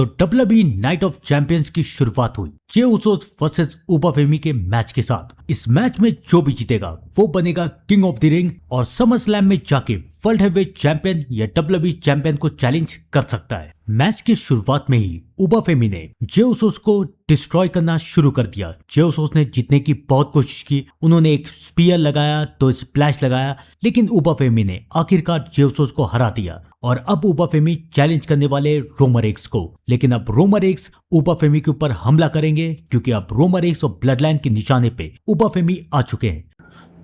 तो WWE night of champions की शुरुआत हुई जे उसोस वर्सेस उबाफेमी के मैच के साथ। इस मैच में जो भी जीतेगा वो बनेगा किंग ऑफ द रिंग और समर स्लैम में जाके वर्ल्ड हेवीवेट चैंपियन या WWE चैंपियन को चैलेंज कर सकता है। मैच की शुरुआत में ही उबाफेमी ने जे उसोस को डिस्ट्रॉय करना शुरू कर दिया। जे उसोस ने जीतने की बहुत कोशिश की, उन्होंने एक स्पीयर लगाया तो स्प्लैश लगाया, लेकिन उबाफेमी ने आखिरकार जे उसोस को हरा दिया। और अब उबाफेमी चैलेंज करने वाले रोमन रेक्स को, लेकिन अब रोमन रेक्स उबाफेमी के ऊपर हमला करेंगे क्योंकि अब रोमन रेक्स और ब्लड लाइन के निशाने पे उबाफेमी आ चुके हैं।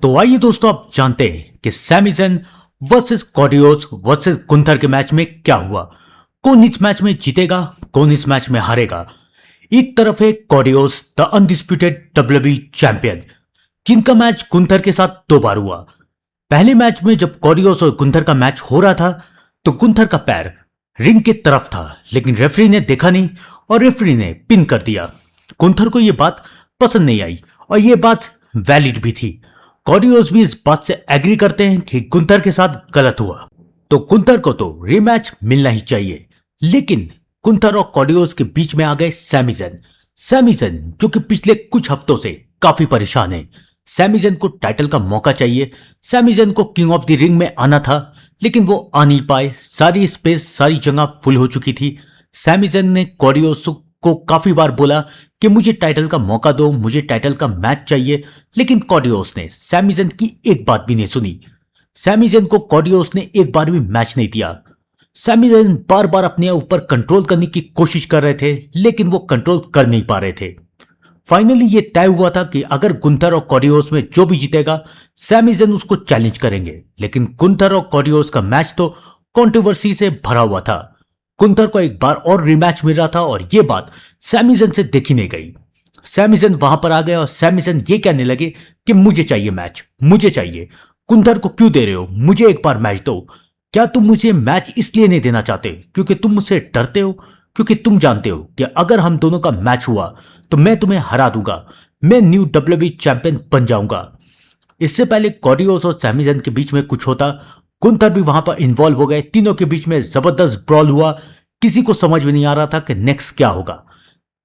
तो आइए दोस्तों आप जानते हैं कि सैमी ज़ैन वर्सेस कॉडियोस वर्सेस गुंथर के मैच में क्या हुआ, कौन इस मैच में जीतेगा, कौन इस मैच में हारेगा। एक तरफ है कॉडियोस द अनडिस्प्यूटेड WWE चैंपियन, जिनका मैच गुंथर के साथ 2 बार हुआ। पहले मैच में जब कॉडियोस और गुंथर का मैच हो रहा था तो गुंथर का पैर रिंग की तरफ था, लेकिन रेफरी ने देखा नहीं और रेफरी ने पिन कर दिया। गुंथर को यह बात पसंद नहीं आई और यह बात वैलिड भी थी। कॉडियोस भी इस बात से एग्री करते हैं कि गुंथर के साथ गलत हुआ, तो गुंथर को तो रीमैच मिलना ही चाहिए। लेकिन गुंथर और कॉडियोस के बीच में आ गए सैमी ज़ैन। सैमी ज़ैन जो कि पिछले कुछ हफ्तों से काफी परेशान है। सैमी ज़ैन को टाइटल का मौका चाहिए, सैमी ज़ैन को किंग ऑफ द रिंग में आना था, लेकिन वो आ नहीं पाए। सारी स्पेस, सारी जगह फुल हो चुकी थी। सैमी ज़ैन ने कॉडियोस को काफी बार बोला कि मुझे टाइटल का मौका दो, मुझे टाइटल का मैच चाहिए, लेकिन कॉडियोस ने सैमी ज़ैन की एक बात भी नहीं सुनी। सैमी ज़ैन को कॉडियोस ने एक बार भी मैच नहीं दिया। सैमी ज़ैन बार बार अपने ऊपर कंट्रोल करने की कोशिश कर रहे थे, लेकिन वो कंट्रोल कर नहीं पा रहे थे। फाइनली ये तय हुआ था कि अगर गुंथर और कॉडियोस में जो भी जीतेगा सैमी ज़ैन उसको चैलेंज करेंगे। लेकिन गुंथर और कॉडियोस का मैच तो कंट्रोवर्सी से भरा हुआ था। गुंथर को एक बार और रिमैच मिल रहा था और ये बात सैमी ज़ैन से देखी नहीं गई। सैमी ज़ैन वहां पर आ गए और सैमी ज़ैन ये कहने लगे कि मुझे चाहिए मैच, मुझे चाहिए। गुंथर को क्यों दे रहे हो, मुझे एक बार मैच दो। क्या तुम मुझे मैच इसलिए नहीं देना चाहते क्योंकि तुम मुझसे डरते हो, क्योंकि तुम जानते हो कि अगर हम दोनों का मैच हुआ तो मैं तुम्हें हरा दूंगा, मैं न्यू WWE चैंपियन बन जाऊंगा। इससे पहले कॉडियोस और सैमी ज़ैन के बीच में कुछ होता, गुंथर भी वहां पर इन्वॉल्व हो गए। तीनों के बीच में जबरदस्त ब्रॉल हुआ, किसी को समझ में नहीं आ रहा था कि नेक्स्ट क्या होगा।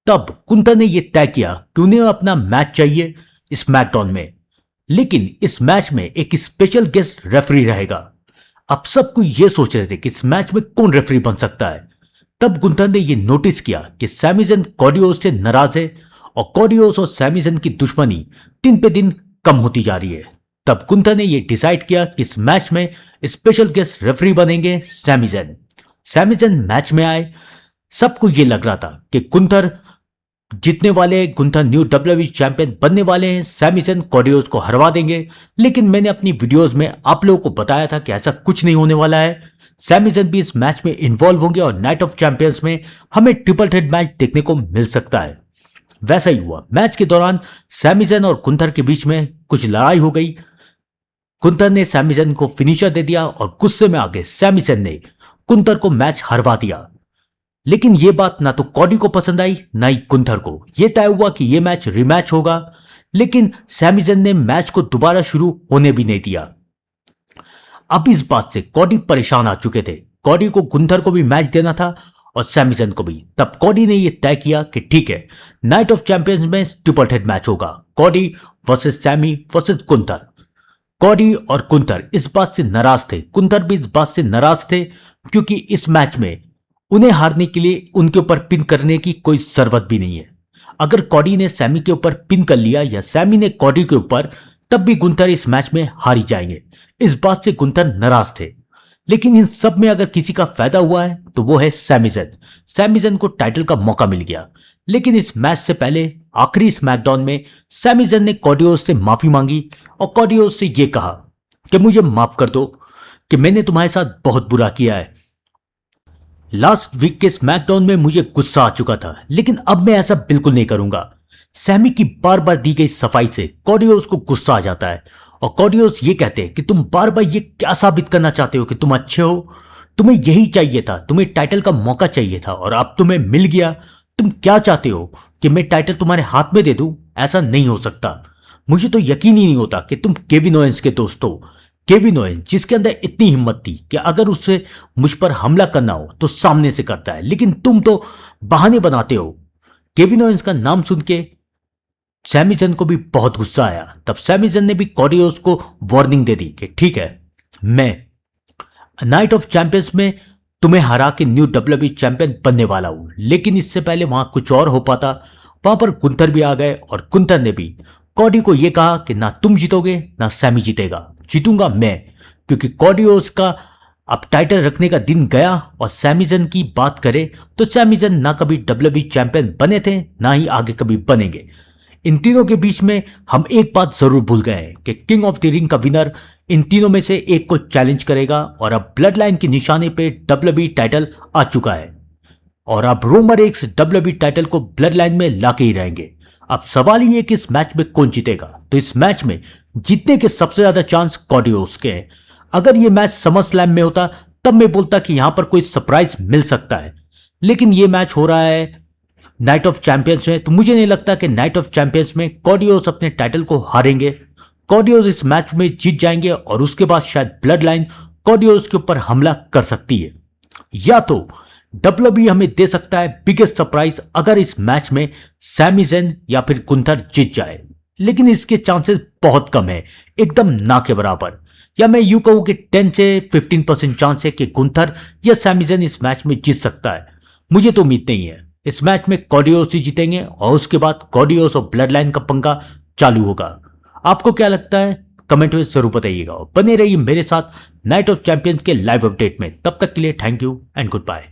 तब गुंथर ने यह तय किया कि उन्हें अपना मैच चाहिए स्मैकडाउन में, लेकिन इस मैच में एक स्पेशल गेस्ट रेफरी रहेगा। अब सबको यह सोच रहे थे कि इस मैच में कौन रेफरी बन सकता है। तब गुंथर ने यह नोटिस किया कि सैमी ज़ैन कॉडियोस से नाराज है और कॉडियोस और सैमी ज़ैन की दुश्मनी दिन पे दिन कम होती जा रही है। तब गुंथर ने यह डिसाइड किया कि इस मैच में स्पेशल गेस्ट रेफरी बनेंगे सैमी ज़ैन। सैमी ज़ैन मैच में आए, सबको यह लग रहा था कि गुंथर जीतने वाले, गुंथर न्यू WWE चैंपियन बनने वाले हैं, सैमी ज़ैन कॉडियोस को हरवा देंगे। लेकिन मैंने अपनी वीडियोस में आप लोगों को बताया था कि ऐसा कुछ नहीं होने वाला है। सैमी ज़ैन भी इस मैच में इन्वॉल्व होंगे और नाइट ऑफ चैंपियंस में हमें ट्रिपल थ्रेट मैच देखने को मिल सकता है। वैसा ही हुआ। मैच के दौरान सैमी ज़ैन और गुंथर के बीच में कुछ लड़ाई हो गई। गुंथर ने सैमी ज़ैन को फिनिशर दे दिया और गुस्से में आके सैमी ज़ैन ने गुंथर को मैच हरवा दिया। लेकिन यह बात ना तो कॉडी को पसंद आई ना ही गुंथर को। यह तय हुआ कि यह मैच रिमैच होगा, लेकिन सैमी ज़ैन ने मैच को दोबारा शुरू होने भी नहीं दिया। अब इस बात से कॉडी परेशान आ चुके थे। कॉडी को गुंथर को भी मैच देना था और सैमी ज़ैन को भी। तब कॉडी ने यह तय किया कि ठीक है, नाइट ऑफ चैंपियंस में ट्रिपल थ्रेट मैच होगा, Cody versus Sami versus Gunther. Cody और गुंथर इस बात से नाराज थे, गुंथर भी इस बात से नाराज थे, क्योंकि इस मैच में उन्हें हारने के लिए उनके ऊपर पिन करने की कोई जरूरत भी नहीं है। अगर कॉडी ने सैमी के ऊपर पिन कर लिया या सैमी ने कॉडी के ऊपर, तब भी गुंथर इस मैच में हार ही जाएंगे। इस बात से गुंथर नाराज थे। लेकिन इन सब में अगर किसी का फायदा हुआ है तो वो है सैमी ज़ैन। सैमी ज़ैन को टाइटल का मौका मिल गया। लेकिन इस मैच से पहले आखिरी स्मैकडाउन में सैमी ज़ैन ने कॉडियोस से माफी मांगी और कॉडियोस से यह कहा कि मुझे माफ कर दो कि मैंने तुम्हारे साथ बहुत बुरा किया है। लास्ट वीक के स्मैकडाउन में मुझे गुस्सा आ चुका था, लेकिन अब मैं ऐसा बिल्कुल नहीं करूंगा। सैमी की बार बार दी गई सफाई से कॉडियोस को गुस्सा आ जाता है और कॉडियोस ये कहते हैं कि तुम बार बार ये क्या साबित करना चाहते हो कि तुम अच्छे हो, तुम्हें यही चाहिए था, तुम्हें टाइटल का मौका चाहिए था और अब तुम्हें मिल गया। तुम क्या चाहते हो कि मैं टाइटल तुम्हारे हाथ में दे दूं? ऐसा नहीं हो सकता। मुझे तो यकीन ही नहीं होता कि तुम केविन ओवेंस के दोस्त हो। केविन ओवेंस जिसके अंदर इतनी हिम्मत थी कि अगर उसे मुझ पर हमला करना हो तो सामने से करता है, लेकिन तुम तो बहाने बनाते हो। केविन ओवेंस का नाम सुन के सैमी जन को भी बहुत गुस्सा आया। तब सैमी जन ने भी कॉडी रोड्स को वार्निंग दे दी कि ठीक है, मैं नाइट ऑफ चैंपियंस में तुम्हें हरा के न्यू डब्ल्यूडब्ल्यूई चैंपियन बनने वाला हूं। लेकिन इससे पहले वहां कुछ और हो पाता। वहां पर गुंथर भी आ गए और गुंथर ने भी कॉडी को यह कहा कि ना तुम जीतोगे ना सैमी जीतेगा, जीतूंगा मैं, क्योंकि कॉडी रोड्स का अब टाइटल रखने का दिन गया। और सैमी जन की बात करें तो सैमी जन ना कभी डब्ल्यूडब्ल्यूई चैंपियन बने थे, ना ही आगे कभी बनेंगे। इन तीनों के बीच में हम एक बात जरूर भूल गए हैं कि किंग ऑफ द रिंग का विनर इन तीनों में से एक को चैलेंज करेगा। और अब ब्लड लाइन की निशाने पे डब्ल्यूडब्ल्यूई टाइटल आ चुका है और अब रोमन रेंस डब्ल्यूडब्ल्यूई टाइटल को ब्लड लाइन में लाके ही रहेंगे। अब सवाल ही है कि इस मैच में कौन जीतेगा। तो इस मैच में जीतने के सबसे ज्यादा चांस कॉडी रोड्स के हैं। अगर ये मैच समर स्लैम में होता तब मैं बोलता कि यहां पर कोई सरप्राइज मिल सकता है, लेकिन ये मैच हो रहा है नाइट ऑफ चैंपियंस में, तो मुझे नहीं लगता कि नाइट ऑफ चैंपियंस में कॉडी रोड्स अपने टाइटल को हारेंगे। कॉडी रोड्स इस मैच में जीत जाएंगे और उसके बाद शायद ब्लड लाइन कॉडी रोड्स के ऊपर हमला कर सकती है, या तो डब्ल्यूडब्ल्यूई हमें दे सकता है बिगेस्ट सरप्राइज अगर इस मैच में सैमी ज़ेन या फिर गुंथर जीत जाए। लेकिन इसके चांसेस बहुत कम है, एकदम ना के बराबर, या मैं यूं कहूं कि 10 से 15% चांस है कि गुंथर या सैमी ज़ेन इस मैच में जीत सकता है। मुझे तो उम्मीद नहीं है। इस मैच में कॉडी रोड्स ही जीतेंगे और उसके बाद कॉडी रोड्स और ब्लड लाइन का पंगा चालू होगा। आपको क्या लगता है कमेंट में जरूर बताइएगा। बने रहिए मेरे साथ नाइट ऑफ चैंपियंस के लाइव अपडेट में। तब तक के लिए thank you and good bye.